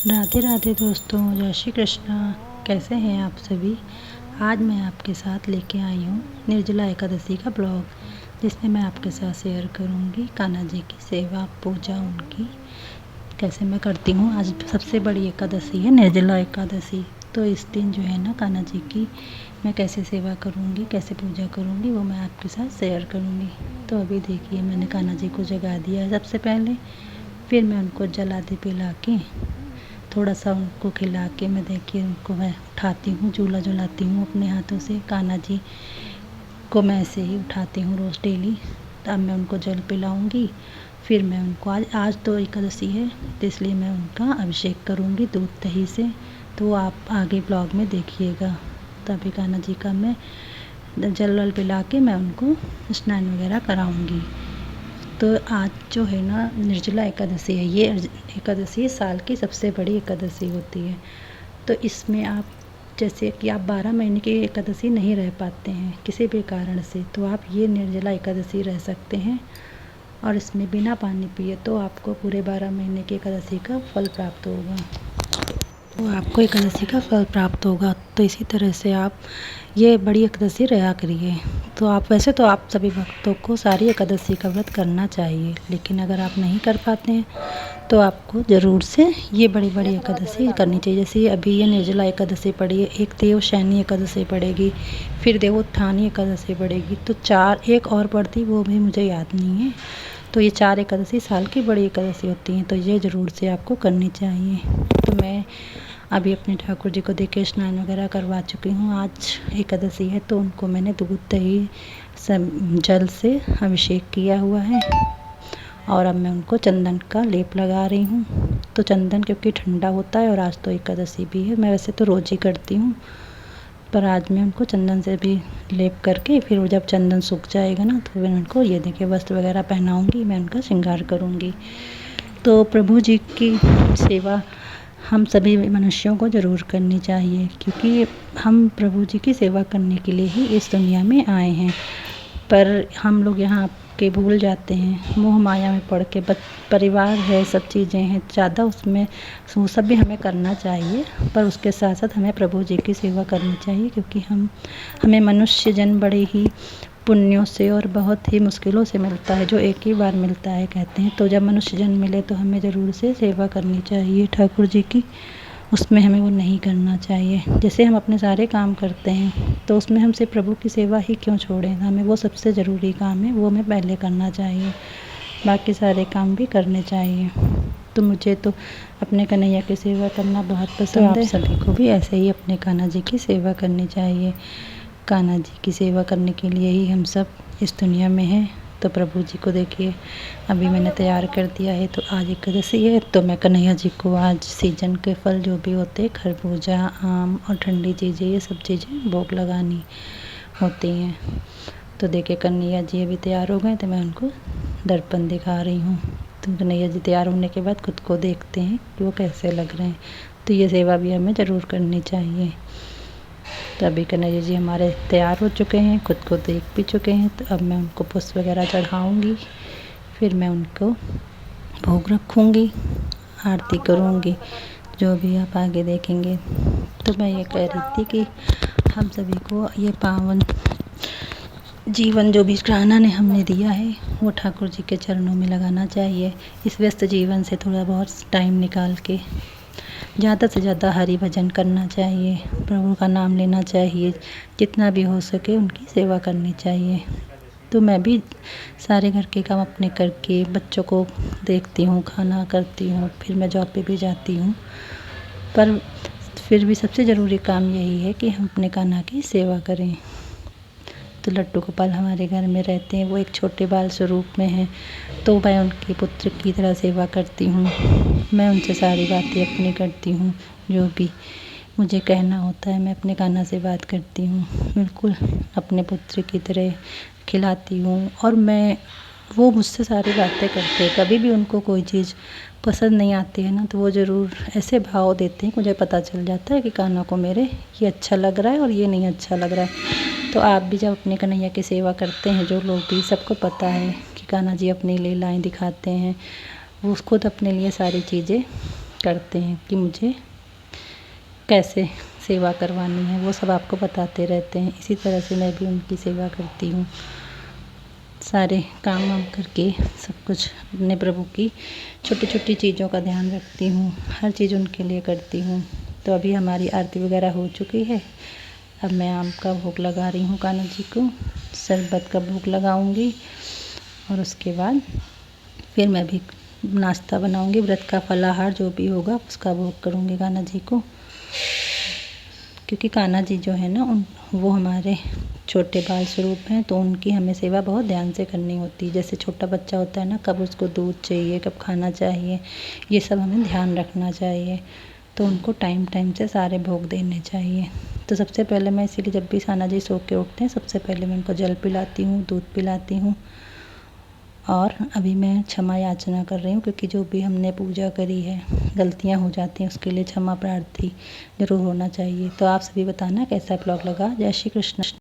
राधे राधे दोस्तों, जय श्री कृष्णा। कैसे हैं आप सभी। आज मैं आपके साथ लेके आई हूँ निर्जला एकादशी का ब्लॉग, जिसमें मैं आपके साथ शेयर करूँगी कान्हा जी की सेवा पूजा उनकी कैसे मैं करती हूँ। आज सबसे बड़ी एकादशी है निर्जला एकादशी, तो इस दिन जो है ना कान्हा जी की मैं कैसे सेवा करूँगी, कैसे पूजा करूँगी, वो मैं आपके साथ शेयर करूँगी। तो अभी देखिए, मैंने कान्हा जी को जगा दिया है सबसे पहले, फिर मैं उनको जलाते पिला के थोड़ा सा उनको खिला के मैं देखिए उनको मैं उठाती हूँ, झूला झुलाती हूँ अपने हाथों से। कान्हा जी को मैं ऐसे ही उठाती हूँ रोज़ डेली। तब मैं उनको जल पिलाऊंगी, फिर मैं उनको आज तो एकादशी है तो इसलिए मैं उनका अभिषेक करूँगी दूध दही से। तो आप आगे ब्लॉग में देखिएगा। तभी कान्हा जी का मैं जल वल पिला के मैं उनको स्नान वगैरह कराऊँगी। तो आज जो है ना निर्जला एकादशी है, ये एकादशी साल की सबसे बड़ी एकादशी होती है। तो इसमें आप जैसे कि आप 12 महीने की एकादशी नहीं रह पाते हैं किसी भी कारण से, तो आप ये निर्जला एकादशी रह सकते हैं और इसमें बिना पानी पिए तो आपको पूरे 12 महीने की एकादशी का फल प्राप्त होगा। तो आपको एकादशी का फल प्राप्त होगा। तो इसी तरह से आप ये बड़ी एकादशी रहा करिए। तो आप वैसे तो आप सभी भक्तों को सारी एकादशी का व्रत करना चाहिए, लेकिन अगर आप नहीं कर पाते हैं तो आपको ज़रूर से ये बड़ी बड़ी एकादशी करनी चाहिए। जैसे अभी ये निर्जला एकादशी पड़ी है, एक देवशयनी एकादशी पड़ेगी, फिर देवोत्थानी एकादशी पड़ेगी, तो 4 एक और पड़ती, वो भी मुझे याद नहीं है। तो ये 4 एकादशी साल की बड़ी एकादशी होती हैं, तो ये ज़रूर से आपको करनी चाहिए। तो मैं अभी अपने ठाकुर जी को देख के स्नान वगैरह करवा चुकी हूँ। आज एकादशी है तो उनको मैंने दूध दही जल से अभिषेक किया हुआ है और अब मैं उनको चंदन का लेप लगा रही हूँ। तो चंदन क्योंकि ठंडा होता है और आज तो एकादशी भी है, मैं वैसे तो रोज़ ही करती हूँ, पर आज मैं उनको चंदन से भी लेप करके फिर जब चंदन सूख जाएगा ना तो मैं उनको ये देखिए वस्त्र वगैरह पहनाऊँगी, मैं उनका श्रृंगार करूँगी। तो प्रभु जी की सेवा हम सभी मनुष्यों को ज़रूर करनी चाहिए, क्योंकि हम प्रभु जी की सेवा करने के लिए ही इस दुनिया में आए हैं। पर हम लोग यहाँ के भूल जाते हैं, मोह माया में पड़ के। परिवार है, सब चीज़ें हैं ज़्यादा, उसमें वो सब भी हमें करना चाहिए, पर उसके साथ साथ हमें प्रभु जी की सेवा करनी चाहिए, क्योंकि हमें मनुष्य जन्म बड़े ही पुण्यों से और बहुत ही मुश्किलों से मिलता है, जो एक ही बार मिलता है कहते हैं। तो जब मनुष्य जन्म मिले तो हमें ज़रूर से सेवा करनी चाहिए ठाकुर जी की, उसमें हमें वो नहीं करना चाहिए। जैसे हम अपने सारे काम करते हैं तो उसमें हम सिर्फ प्रभु की सेवा ही क्यों छोड़ें, हमें वो सबसे ज़रूरी काम है, वो हमें पहले करना चाहिए, बाकी सारे काम भी करने चाहिए। तो मुझे तो अपने कन्हैया की सेवा करना बहुत पसंद है। सभी को भी ऐसे ही अपने कान्हा जी की सेवा करनी चाहिए। कान्हा जी की सेवा करने के लिए ही हम सब इस दुनिया में हैं। तो प्रभु जी को देखिए अभी मैंने तैयार कर दिया है। तो आज एकादशी है तो मैं कन्हैया जी को आज सीजन के फल जो भी होते हैं, खरबूजा, आम और ठंडी चीज़ें, ये सब चीज़ें भोग लगानी होती हैं। तो देखिए कन्हैया जी अभी तैयार हो गए, तो मैं उनको दर्पण दिखा रही हूँ। तो कन्हैया जी तैयार होने के बाद खुद को देखते हैं कि वो कैसे लग रहे हैं। तो ये सेवा भी हमें ज़रूर करनी चाहिए। तो अभी कन्हैया जी हमारे तैयार हो चुके हैं, खुद को देख भी चुके हैं। तो अब मैं उनको पुष्प वगैरह चढ़ाऊँगी, फिर मैं उनको भोग रखूँगी, आरती करूँगी, जो भी आप आगे देखेंगे। तो मैं ये कह रही थी कि हम सभी को ये पावन जीवन जो भी कान्हा ने हमने दिया है वो ठाकुर जी के चरणों में लगाना चाहिए। इस व्यस्त जीवन से थोड़ा बहुत टाइम निकाल के ज़्यादा से ज़्यादा हरि भजन करना चाहिए, प्रभु का नाम लेना चाहिए, जितना भी हो सके उनकी सेवा करनी चाहिए। तो मैं भी सारे घर के काम अपने करके बच्चों को देखती हूँ, खाना करती हूँ, फिर मैं जॉब पे भी जाती हूँ, पर फिर भी सबसे ज़रूरी काम यही है कि हम अपने कान्हा की सेवा करें। तो लड्डू गोपाल हमारे घर में रहते हैं, वो एक छोटे बाल स्वरूप में हैं, तो मैं उनके पुत्र की तरह सेवा करती हूँ। मैं उनसे सारी बातें अपनी करती हूँ, जो भी मुझे कहना होता है मैं अपने कान्हा से बात करती हूँ, बिल्कुल अपने पुत्र की तरह खिलाती हूँ। और वो मुझसे सारी बातें करते हैं। कभी भी उनको कोई चीज़ पसंद नहीं आती है ना, तो वो ज़रूर ऐसे भाव देते हैं, मुझे पता चल जाता है कि कान्हा को मेरे ये अच्छा लग रहा है और ये नहीं अच्छा लग रहा है। तो आप भी जब अपने कन्हैया की सेवा करते हैं, जो लोग भी, सबको पता है कि कान्हा जी अपनी लीलाएँ दिखाते हैं, वो खुद अपने लिए सारी चीज़ें करते हैं कि मुझे कैसे सेवा करवानी है, वो सब आपको बताते रहते हैं। इसी तरह से मैं भी उनकी सेवा करती हूँ, सारे काम वाम करके सब कुछ अपने प्रभु की छोटी छोटी चीज़ों का ध्यान रखती हूँ, हर चीज़ उनके लिए करती हूँ। तो अभी हमारी आरती वगैरह हो चुकी है। अब मैं आम का भोग लगा रही हूँ कान्हा जी को, शरबत का भोग लगाऊंगी और उसके बाद फिर मैं भी नाश्ता बनाऊंगी। व्रत का फलाहार जो भी होगा उसका भोग करूंगी कान्हा जी को, क्योंकि कान्हा जी जो है ना वो हमारे छोटे बाल स्वरूप हैं, तो उनकी हमें सेवा बहुत ध्यान से करनी होती है। जैसे छोटा बच्चा होता है ना, कब उसको दूध चाहिए, कब खाना चाहिए, ये सब हमें ध्यान रखना चाहिए। तो उनको टाइम टाइम से सारे भोग देने चाहिए। तो सबसे पहले मैं इसीलिए जब भी कान्हा जी सो के उठते हैं, सबसे पहले मैं उनको जल पिलाती हूँ, दूध पिलाती हूँ। और अभी मैं क्षमा याचना कर रही हूँ, क्योंकि जो भी हमने पूजा करी है, गलतियाँ हो जाती हैं, उसके लिए क्षमा प्रार्थी ज़रूर होना चाहिए। तो आप सभी बताना कैसा ब्लॉग लगा। जय श्री कृष्ण।